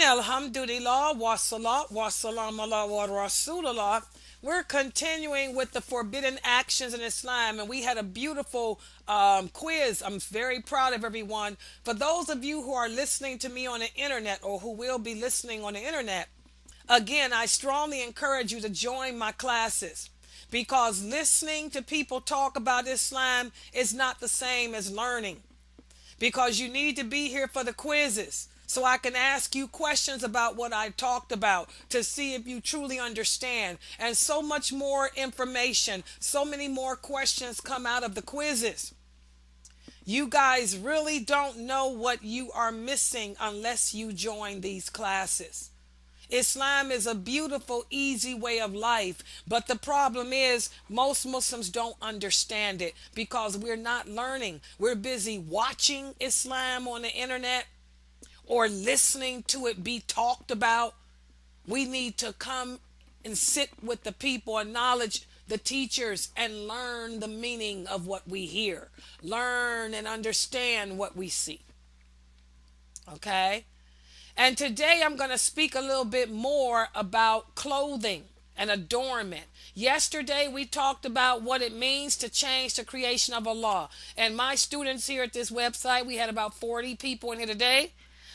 Alhamdulillah, wa salat, wa salam ala wa rasulullah. We're continuing with the forbidden actions in Islam, and we had a beautiful quiz. I'm very proud of everyone. For those of you who are listening to me on the internet or who will be listening on the internet, again, I strongly encourage you to join my classes because listening to people talk about Islam is not the same as learning, because you need to be here for the quizzes so I can ask you questions about what I talked about to see if you truly understand. And so much more information, so many more questions come out of the quizzes. You guys really don't know what you are missing unless you join these classes. Islam is a beautiful, easy way of life, but the problem is most Muslims don't understand it because we're not learning. We're busy watching Islam on the internet or listening to it be talked about. We need to come and sit with the people, acknowledge the teachers, and learn the meaning of what we hear. Learn and understand what we see. Okay? And today I'm going to speak a little bit more about clothing and adornment. Yesterday we talked about what it means to change the creation of Allah. And my students here at this website, we had about 40 people in here today.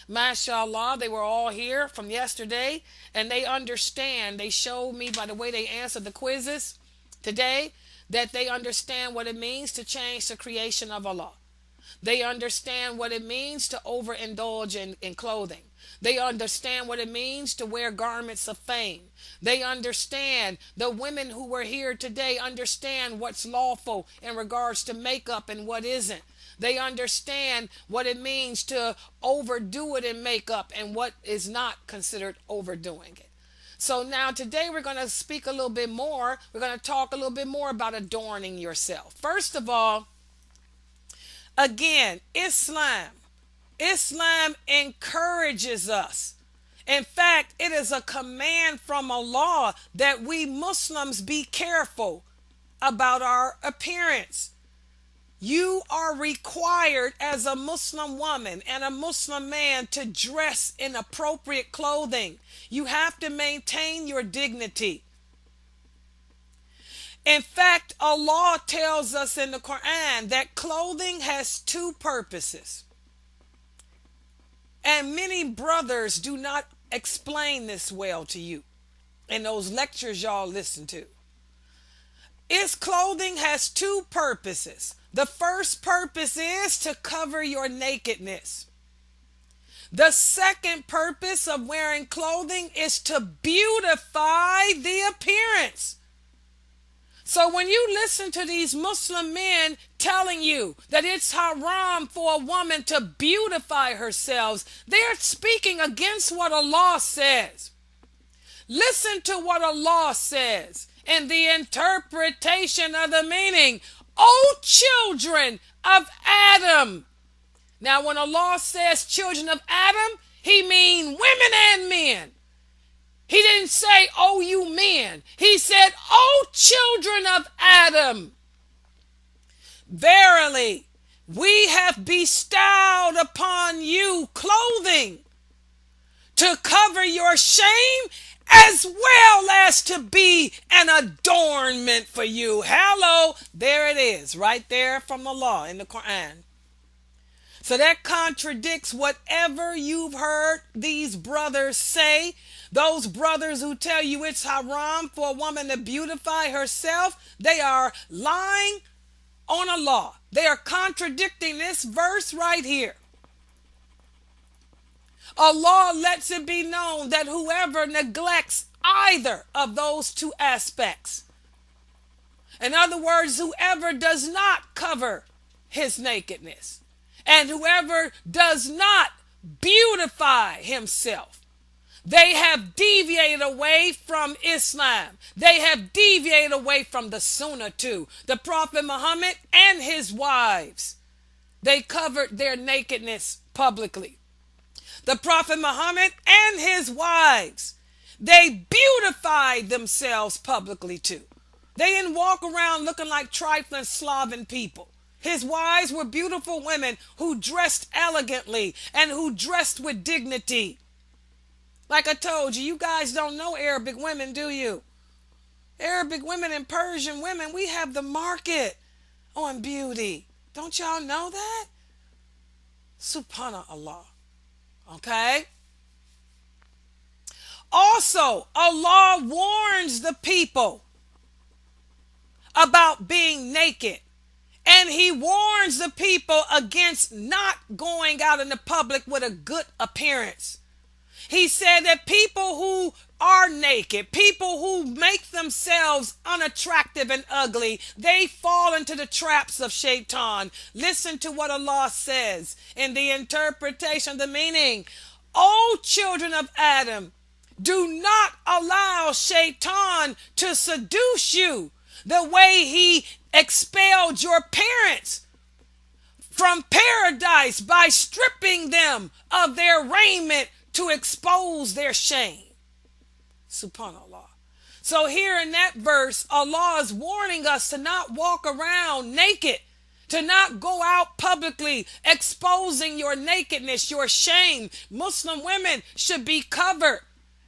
MashaAllah, they were all here from yesterday, and they understand. They showed me by the way they answered the quizzes today that they understand what it means to change the creation of Allah. They understand what it means to overindulge in clothing. They understand what it means to wear garments of fame. They understand, the women who were here today understand what's lawful in regards to makeup and what isn't. They understand what it means to overdo it in makeup and what is not considered overdoing it. So now today we're going to speak a little bit more. We're going to talk a little bit more about adorning yourself. First of all, again, Islam encourages us. In fact, it is a command from Allah that we Muslims be careful about our appearance. You are required as a Muslim woman and a Muslim man to dress in appropriate clothing. You have to maintain your dignity. In fact, Allah tells us in the Quran that clothing has two purposes. And many brothers do not explain this well to you in those lectures y'all listen to. Its clothing has two purposes. The first purpose is to cover your nakedness. The second purpose of wearing clothing is to beautify the appearance. So when you listen to these Muslim men telling you that it's haram for a woman to beautify herself, they're speaking against what Allah says. Listen to what Allah says in the interpretation of the meaning. O children of Adam. Now when Allah says children of Adam, he means women and men. He didn't say, oh, you men. He said, oh, children of Adam. Verily, we have bestowed upon you clothing to cover your shame as well as to be an adornment for you. Hello, there it is, right there from Allah in the Quran. So that contradicts whatever you've heard these brothers say. Those brothers who tell you it's haram for a woman to beautify herself, they are lying on Allah. They are contradicting this verse right here. Allah lets it be known that whoever neglects either of those two aspects, in other words, whoever does not cover his nakedness, And whoever does not beautify himself, they have deviated away from Islam. They have deviated away from the Sunnah too. The Prophet Muhammad and his wives, they covered their nakedness publicly. The Prophet Muhammad and his wives, they beautified themselves publicly too. They didn't walk around looking like trifling Slavic people. His wives were beautiful women who dressed elegantly and who dressed with dignity. Like I told you, you guys don't know Arabic women, do you? Arabic women and Persian women, we have the market on beauty. Don't y'all know that? Subhanallah. Okay? Also, Allah warns the people about being naked. And he warns the people against not going out in the public with a good appearance. He said that people who are naked, people who make themselves unattractive and ugly, they fall into the traps of shaytan. Listen to what Allah says in the interpretation, the meaning. O children of Adam, do not allow shaytan to seduce you the way he expelled your parents from paradise by stripping them of their raiment to expose their shame. Subhanallah. So here in that verse, Allah is warning us to not walk around naked, to not go out publicly exposing your nakedness, your shame. Muslim women should be covered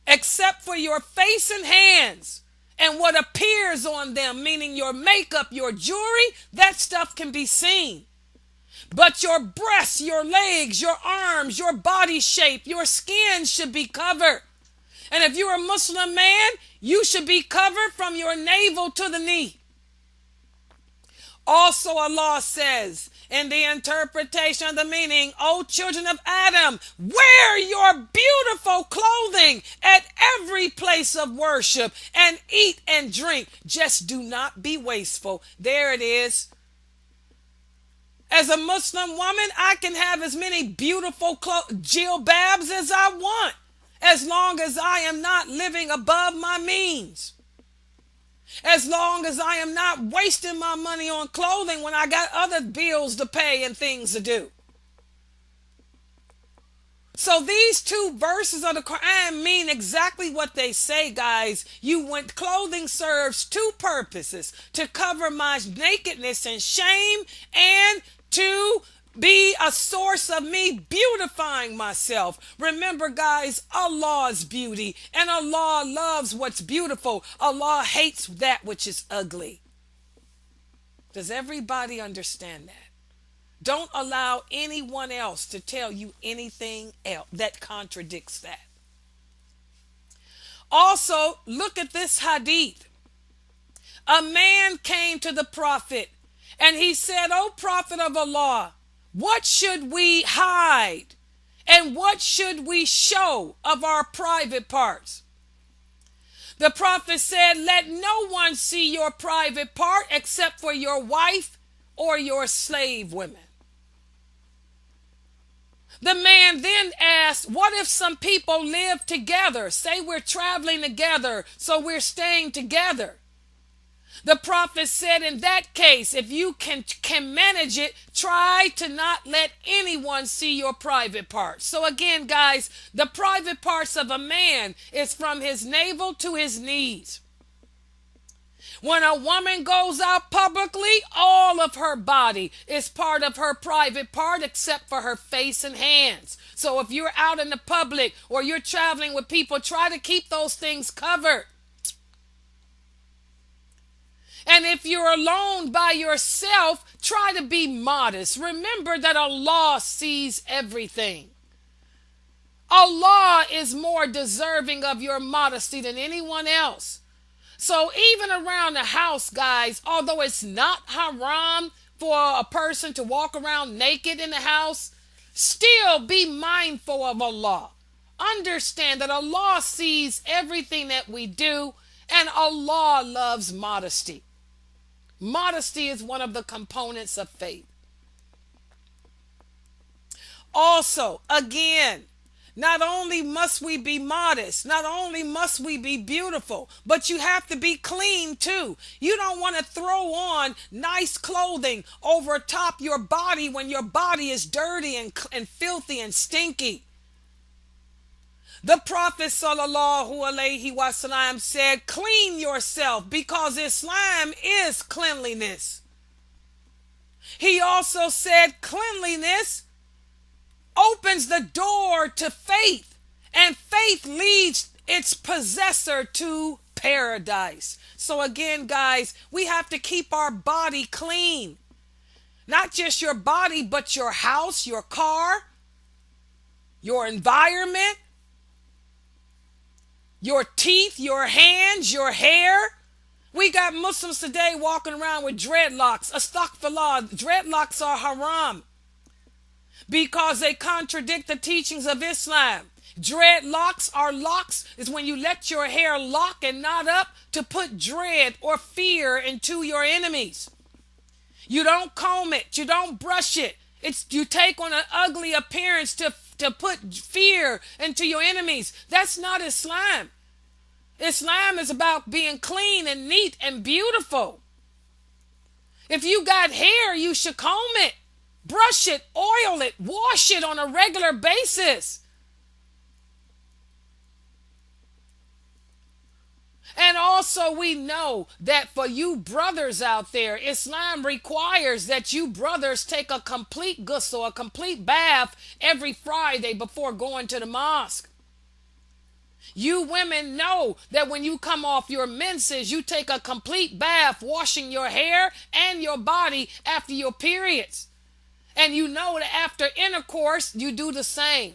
except for your face and hands and what appears on them, meaning your makeup, your jewelry, that stuff can be seen. But your breasts, your legs, your arms, your body shape, your skin should be covered. And if you're a Muslim man, you should be covered from your navel to the knee. Also, Allah says in the interpretation of the meaning, O children of Adam, wear your beautiful clothing at every place of worship and eat and drink. Just do not be wasteful. There it is. As a Muslim woman, I can have as many beautiful jilbabs as I want, as long as I am not living above my means. As long as I am not wasting my money on clothing when I got other bills to pay and things to do. So these two verses of the Quran mean exactly what they say, guys. Clothing serves two purposes: to cover my nakedness and shame, and to be a source of me beautifying myself. Remember, guys, Allah's beauty, and Allah loves what's beautiful. Allah hates that which is ugly. Does everybody understand that? Don't allow anyone else to tell you anything else that contradicts that. Also, look at this hadith. A man came to the Prophet and he said, O Prophet of Allah, what should we hide and what should we show of our private parts? The Prophet said, let no one see your private part except for your wife or your slave women. The man then asked, what if some people live together? Say we're traveling together, so we're staying together. The Prophet said, in that case, if you can manage it, try to not let anyone see your private parts. So again, guys, the private parts of a man is from his navel to his knees. When a woman goes out publicly, all of her body is part of her private part except for her face and hands. So if you're out in the public or you're traveling with people, try to keep those things covered. And if you're alone by yourself, try to be modest. Remember that Allah sees everything. Allah is more deserving of your modesty than anyone else. So even around the house, guys, although it's not haram for a person to walk around naked in the house, still be mindful of Allah. Understand that Allah sees everything that we do, and Allah loves modesty. Modesty is one of the components of faith. Also, again, not only must we be modest, not only must we be beautiful, but you have to be clean too. You don't want to throw on nice clothing over top your body when your body is dirty and filthy and stinky. The Prophet sallallahu alaihi wasallam said, clean yourself, because Islam is cleanliness. He also said cleanliness opens the door to faith, and faith leads its possessor to paradise. So again, guys, we have to keep our body clean. Not just your body, but your house, your car, your environment, your teeth, your hands, your hair. We got Muslims today walking around with dreadlocks. Astaghfirullah, dreadlocks are haram because they contradict the teachings of Islam. Dreadlocks are locks is when you let your hair lock and knot up to put dread or fear into your enemies. You don't comb it. You don't brush it. You take on an ugly appearance to put fear into your enemies. That's not Islam. Islam is about being clean and neat and beautiful. If you got hair, you should comb it, brush it, oil it, wash it on a regular basis. And also we know that for you brothers out there, Islam requires that you brothers take a complete ghusl, a complete bath every Friday before going to the mosque. You women know that when you come off your menses, you take a complete bath, washing your hair and your body after your periods. And you know that after intercourse, you do the same.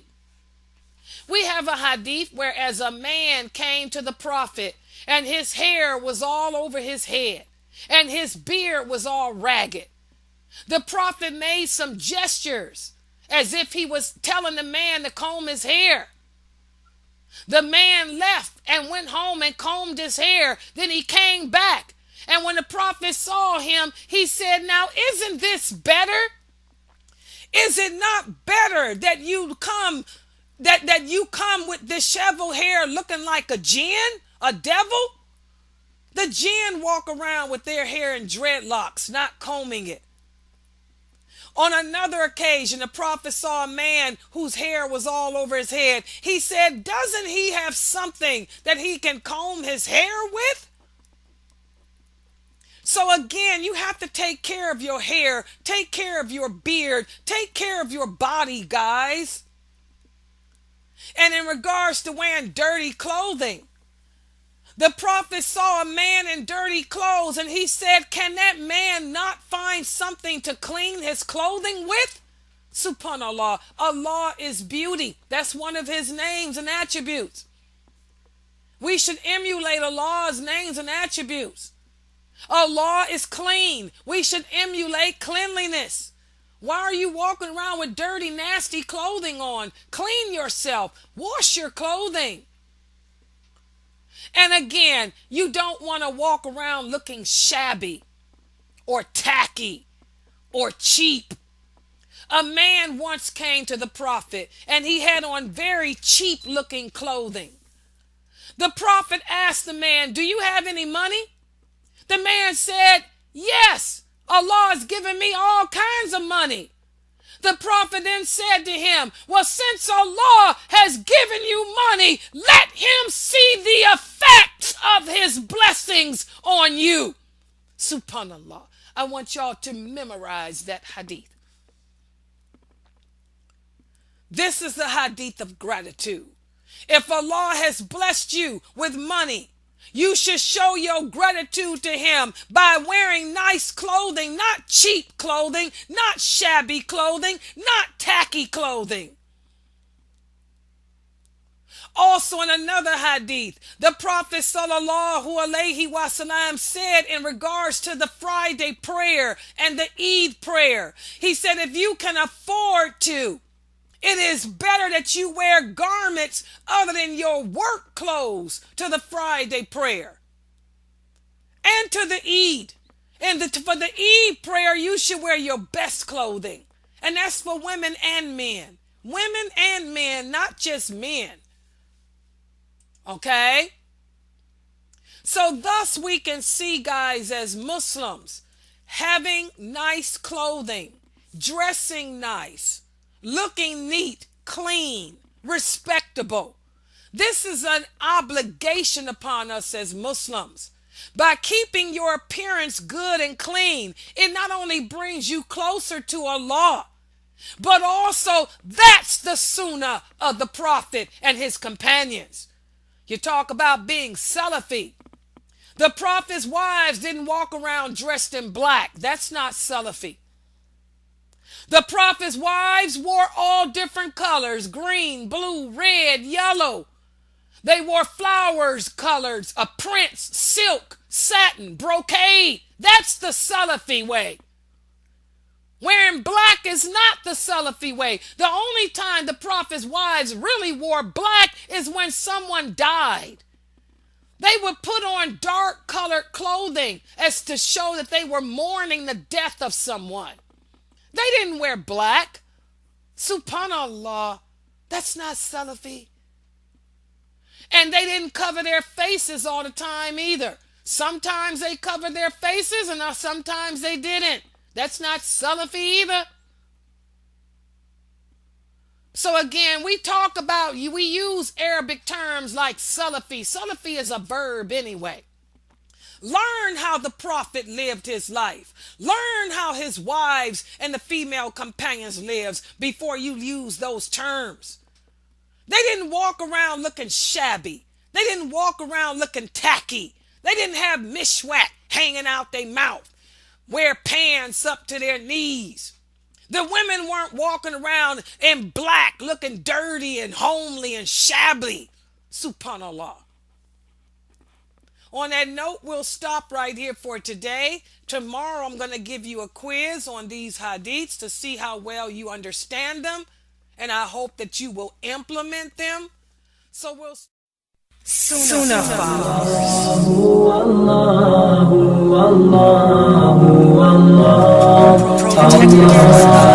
We have a hadith where as a man came to the Prophet and his hair was all over his head and his beard was all ragged. The Prophet made some gestures as if he was telling the man to comb his hair. The man left and went home and combed his hair. Then he came back. And when the Prophet saw him, he said, now isn't this better? Is it not better that you come with disheveled hair looking like a jinn, a devil? The jinn walk around with their hair in dreadlocks, not combing it. On another occasion, the Prophet saw a man whose hair was all over his head. He said, doesn't he have something that he can comb his hair with? So again, you have to take care of your hair, take care of your beard, take care of your body, guys. And in regards to wearing dirty clothing, the Prophet saw a man in dirty clothes and he said, can that man not find something to clean his clothing with? Subhanallah, Allah is beauty. That's one of his names and attributes. We should emulate Allah's names and attributes. Allah is clean. We should emulate cleanliness. Why are you walking around with dirty, nasty clothing on? Clean yourself. Wash your clothing. And again, you don't want to walk around looking shabby or tacky or cheap. A man once came to the Prophet and he had on very cheap looking clothing. The Prophet asked the man, do you have any money? The man said, yes, Allah has given me all kinds of money. The Prophet then said to him, well, since Allah has given you money, let him see the effects of his blessings on you. Subhanallah. I want y'all to memorize that hadith. This is the hadith of gratitude. If Allah has blessed you with money, you should show your gratitude to him by wearing nice clothing, not cheap clothing, not shabby clothing, not tacky clothing. Also in another hadith, the Prophet sallallahu alaihi wasallam said in regards to the Friday prayer and the Eid prayer, he said, if you can afford to, it is better that you wear garments other than your work clothes to the Friday prayer and to the Eid. And for the Eid prayer, you should wear your best clothing. And that's for women and men. women and men, not just men. Okay? So thus we can see, guys, as Muslims, having nice clothing, dressing nice, looking neat, clean, respectable. This is an obligation upon us as Muslims. By keeping your appearance good and clean, it not only brings you closer to Allah, but also that's the sunnah of the Prophet and his companions. You talk about being Salafi. The Prophet's wives didn't walk around dressed in black. That's not Salafi. The Prophet's wives wore all different colors: green, blue, red, yellow. They wore flowers, colors, a prints, silk, satin, brocade. That's the Salafi way. Wearing black is not the Salafi way. The only time the Prophet's wives really wore black is when someone died. They would put on dark colored clothing as to show that they were mourning the death of someone. They didn't wear black. Subhanallah, that's not Salafi. And they didn't cover their faces all the time either. Sometimes they covered their faces and sometimes they didn't. That's not Salafi either. So again, we talk about, we use Arabic terms like Salafi. Salafi is a verb anyway. Learn how the Prophet lived his life. Learn how his wives and the female companions lived before you use those terms. They didn't walk around looking shabby. They didn't walk around looking tacky. They didn't have mishwak hanging out their mouth, wear pants up to their knees. The women weren't walking around in black looking dirty and homely and shabby. Subhanallah. On that note, we'll stop right here for today. Tomorrow I'm going to give you a quiz on these hadiths to see how well you understand them. And I hope that you will implement them. So we'll... Sunnahfollowers. Protect yourself.